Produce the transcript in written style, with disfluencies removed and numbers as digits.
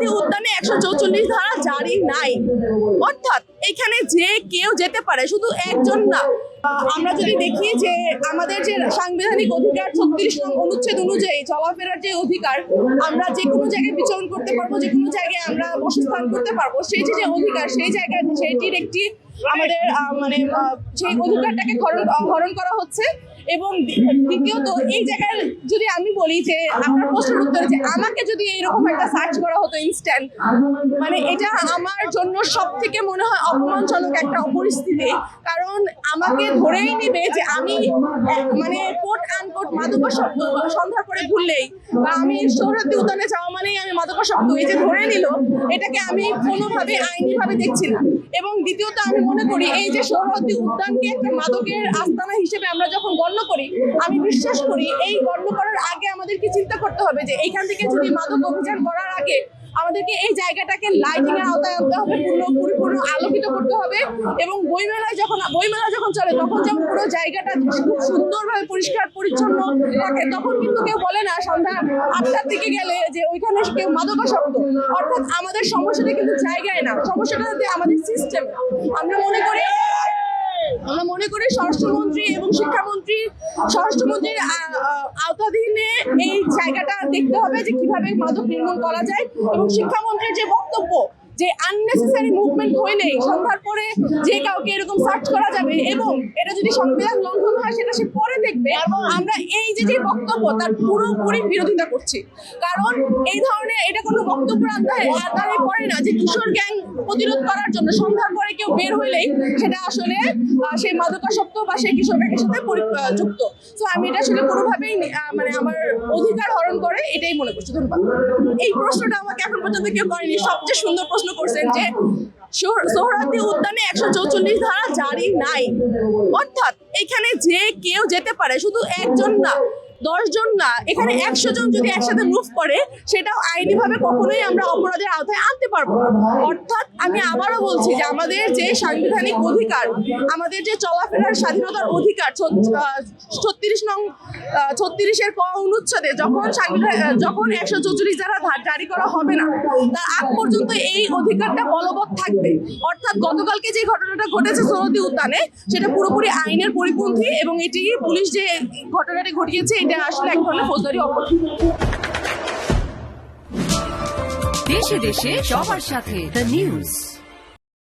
সোহরাওয়ার্দী উদ্যানে 144 ধারা জারি নাই, অর্থাৎ এখানে যে কেউ যেতে পারে, শুধু একজন না। আমরা যদি দেখি যে আমাদের যে সাংবিধানিক অধিকার 36 নং অনুচ্ছেদ অনুযায়ী চলাফেরার যে অধিকার, আমরা যে কোনো জায়গায় বিচরণ করতে পারবো, যে কোনো জায়গায় আমরা বসস্থান করতে পারবো, সেই যে অধিকার, সেই জায়গায় সেটির একটি আমাদের সেই অধিকারটাকে হরণ করা হচ্ছে। এবং দ্বিতীয়ত এই জায়গায় যদি আমি বলি যে আপনার প্রশ্নের উত্তরে যে আমাকে যদি এরকম একটা সার্চ করা হতো ইনস্ট্যান্ট, মানে এটা আমার জন্য সব থেকে মনে হয় অপমানজনক একটা পরিস্থিতি। কারণ আমাকে ধরেই নেবে যে আমি মানে কোট আনকোট মাদকাসক্ত, সন্ধ্যার পরে ঘুরলেই বা আমি সোহরাওয়ার্দী উদ্যানে যাওয়া মানেই আমি মাদকাসক্ত, এই যে ধরে নিল, এটাকে আমি কোনোভাবে আইনিভাবে দেখছি না। এবং দ্বিতীয়ত আমি মনে করি এই যে সোহরাওয়ার্দী উদ্যানকে একটা মাদকের আস্তানা হিসেবে আমরা যখন গণ্য করি, আমি বিশ্বাস করি এই গণ্য করার আগে আমাদেরকে চিন্তা করতে হবে যে এইখান থেকে যদি মাদক অভিযান করার আগে আমাদেরকে এই জায়গাটাকে লাইটিং এর আওতায় আনতে হবে, পরিপূর্ণ আলোকিত করতে হবে। এবং বইমেলা যখন চলে তখন যখন পুরো জায়গাটা খুব সুন্দরভাবে পরিষ্কার পরিচ্ছন্ন থাকে, তখন কিন্তু কেউ বলে না সন্ধ্যা 8টার দিকে গেলে যে ওইখানে কেউ মাদকাসক্ত। অর্থাৎ আমাদের সমস্যাটা কিন্তু জায়গায় না, সমস্যাটা আমাদের সিস্টেম। আমরা মনে করি স্বরাষ্ট্রমন্ত্রী এবং স্বরাষ্ট্রমন্ত্রীর আওতাধীনে এই জায়গাটা দেখতে হবে যে কিভাবে মাদক নির্মূল করা যায়। এবং শিক্ষামন্ত্রীর যে বক্তব্য যে আননেসেসারি মুভমেন্ট হইলেই সন্ধ্যার পরে যে কাউকে এরকম সার্চ করা যাবে এবং এটা যদি সংবিধান লঙ্ঘন হয় সেটা সে পরে দেখবে, আমরা এই যে বক্তব্য তার পুরোপুরি বিরোধিতা করছি। কারণ এই ধরনের এটা কোনো বক্তব্য আদায় করে না যে কিশোর গ্যাং প্রতিরোধ করার জন্য সন্ধ্যার পরে কেউ বের হইলেই সেটা আসলে সেই মাদকাসক্ত বা সেই কিশোর গ্যাংয়ের সাথে যুক্ত। তো আমি এটা আসলে কোনোভাবেই মানে আমার অধিকার হরণ করে এটাই মনে করছি। ধন্যবাদ। এই প্রশ্নটা আমাকে এখন পর্যন্ত কেউ করেনি। সবচেয়ে সুন্দর প্রশ্ন করছেন যে সোহরাওয়ার্দী উদ্যানে 144 ধারা জারি নাই, অর্থাৎ এখানে যে কেউ যেতে পারে, শুধু একজন না, 10 জন না, এখানে 100 জন যদি একসাথে মুভ করে সেটাও আইনিভাবে কখনোই আমরা অপরাধের আওতায় আনতে পারবো না। অর্থাৎ আমি আবারও বলছি যে আমাদের যে সাংবিধানিক অধিকার, আমাদের যে চলাফেরার স্বাধীনতার অধিকার 36 ক অনুচ্ছেদে যখন 144 ধারা জারি করা হবে না, তার আগ পর্যন্ত এই অধিকারটা বলবৎ থাকবে। অর্থাৎ গতকালকে যে ঘটনাটা ঘটেছে সোহরাওয়ার্দী উদ্যানে, সেটা পুরোপুরি আইনের পরিপন্থী এবং এটি পুলিশ যে ঘটনাটি ঘটিয়েছে এটা আসলে এক ধরনের ফৌজদারি অপরাধ। দেশে দেশে সবার সাথে দ্য নিউজ।